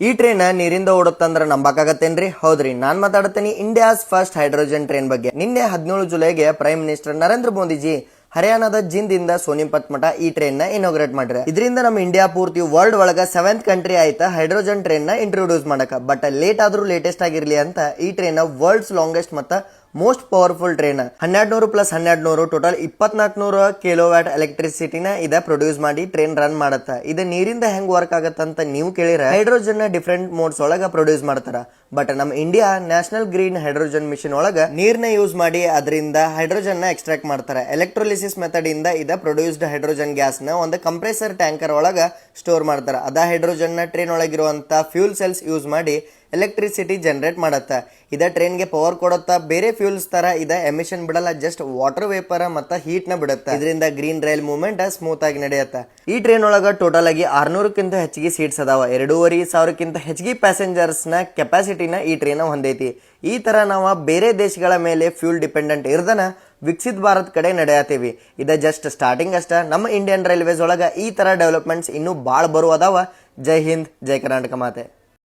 ಈ ಟ್ರೈನ್ ನೀರಿಂದ ಓಡುತ್ತಂದ್ರ ನಂಬಕಾಗತ್ತೇನ್ರಿ? ಹೌದ್ರಿ, ನಾನ್ ಮಾತಾಡ್ತೀನಿ ಇಂಡಿಯಾಸ್ ಫಸ್ಟ್ ಹೈಡ್ರೋಜನ್ ಟ್ರೈನ್ ಬಗ್ಗೆ. ನಿನ್ನೆ 17 ಜುಲೈಗೆ ಪ್ರೈಮ್ ಮಿನಿಸ್ಟರ್ ನರೇಂದ್ರ ಮೋದಿಜಿ ಹರಿಯಾಣದ ಜಿಂದಿಂದ ಸೋನಿಪತ್ ಮಠ ಈ ಟ್ರೈನ್ ನ ಇನಾಗ್ರೇಟ್ ಮಾಡ್ರಿ. ಇದರಿಂದ ನಮ್ಮ ಇಂಡಿಯಾ ಪೂರ್ತಿ ವರ್ಲ್ಡ್ ಒಳಗ 7th ಕಂಟ್ರಿ ಆಯ್ತಾ ಹೈಡ್ರೋಜನ್ ಟ್ರೈನ್ ನ ಇಂಟ್ರೊಡ್ಯೂಸ್ ಮಾಡಕ. ಬಟ್ ಲೇಟ್ ಆದ್ರೂ ಲೇಟೆಸ್ಟ್ ಆಗಿರ್ಲಿ ಅಂತ ಈ ಟ್ರೈನ್ ವರ್ಲ್ಡ್ಸ್ ಲಾಂಗೆಸ್ಟ್ ಮತ್ತ most powerful train 1200 plus 1200 total 2400 kilowatt ಎಲೆಕ್ಟ್ರಿಸಿಟಿನ ಇದ ಪ್ರೊಡ್ಯೂಸ್ ಮಾಡಿ ಟ್ರೈನ್ ರನ್ ಮಾಡತ್ತ. ಇದು ನೀರಿಂದ ಹೆಂಗ್ ವರ್ಕ್ ಆಗತ್ತಂತ ನೀವು ಕೇಳಿರ, ಹೈಡ್ರೋಜನ್ ಡಿಫರೆಂಟ್ ಮೋಡ್ಸ್ ಒಳಗ ಪ್ರೊಡ್ಯೂಸ್ ಮಾಡ್ತಾರ. ಬಟ್ ನಮ್ಮ India national green hydrogen mission ಒಳಗ ನೀರ್ನ ಯೂಸ್ ಮಾಡಿ ಅದರಿಂದ ಹೈಡ್ರೋಜನ್ ನ ಎಕ್ಸ್ಟ್ರಾಕ್ಟ್ ಮಾಡ್ತಾರೆ. ಎಲೆಕ್ಟ್ರೋಲಿಸಿಸ್ ಮೆಥಡ್ ಇಂದ ಇದ ಪ್ರೊಡ್ಯೂಸ್ಡ್ ಹೈಡ್ರೋಜನ್ ಗ್ಯಾಸ್ ನ ಒಂದು ಕಂಪ್ರೆಸರ್ ಟ್ಯಾಂಕರ್ ಒಳಗ ಸ್ಟೋರ್ ಮಾಡ್ತಾರ. ಅದ ಹೈಡ್ರೋಜನ್ ನ ಟ್ರೈನ್ ಒಳಗಿರುವಂತ ಫ್ಯೂಲ್ ಸೆಲ್ಸ್ ಯೂಸ್ ಮಾಡಿ ಎಲೆಕ್ಟ್ರಿಸಿಟಿ ಜನರೇಟ್ ಮಾಡತ್ತ. ಇದ ಟ್ರೈನ್ ಗೆ ಪವರ್ ಕೊಡುತ್ತಾ. ಬೇರೆ ಫ್ಯೂಲ್ಸ್ ತರ ಇದ ಎಮಿಷನ್ ಬಿಡಲ್ಲ, ಜಸ್ಟ್ ವಾಟರ್ ವೇಪರ್ ಮತ್ತ ಹೀಟ್ ನ ಬಿಡುತ್ತೆ. ಇದರಿಂದ ಗ್ರೀನ್ ರೈಲ್ ಮೂವ್ಮೆಂಟ್ ಸ್ಮೂತ್ ಆಗಿ ನಡೆಯುತ್ತೆ. ಈ ಟ್ರೈನ್ ಒಳಗ ಟೋಟಲ್ ಆಗಿ 600ಕ್ಕಿಂತ ಹೆಚ್ಚಿಗೆ ಸೀಟ್ಸ್ ಅದಾವ. 2500ಕ್ಕಿಂತ ಹೆಚ್ಚಿಗೆ ಪ್ಯಾಸೆಂಜರ್ಸ್ ನ ಕೆಪಾಸಿಟಿನ ಈ ಟ್ರೈನ್ ಹೊಂದೈತಿ. ಈ ತರ ನಾವು ಬೇರೆ ದೇಶಗಳ ಮೇಲೆ ಫ್ಯೂಲ್ ಡಿಪೆಂಡೆಂಟ್ ಇರ್ದನ ವಿಕಸಿತ ಭಾರತ್ ಕಡೆ ನಡೆಯತೀವಿ. ಇದ ಜಸ್ಟ್ ಸ್ಟಾರ್ಟಿಂಗ್ ಅಷ್ಟ. ನಮ್ಮ ಇಂಡಿಯನ್ ರೈಲ್ವೇಸ್ ಒಳಗ ಈ ತರ ಡೆವಲಪ್ಮೆಂಟ್ಸ್ ಇನ್ನೂ ಬಾಳ್ ಬರುವದಾವ. ಜೈ ಹಿಂದ್, ಜೈ ಕರ್ನಾಟಕ ಮಾತೆ.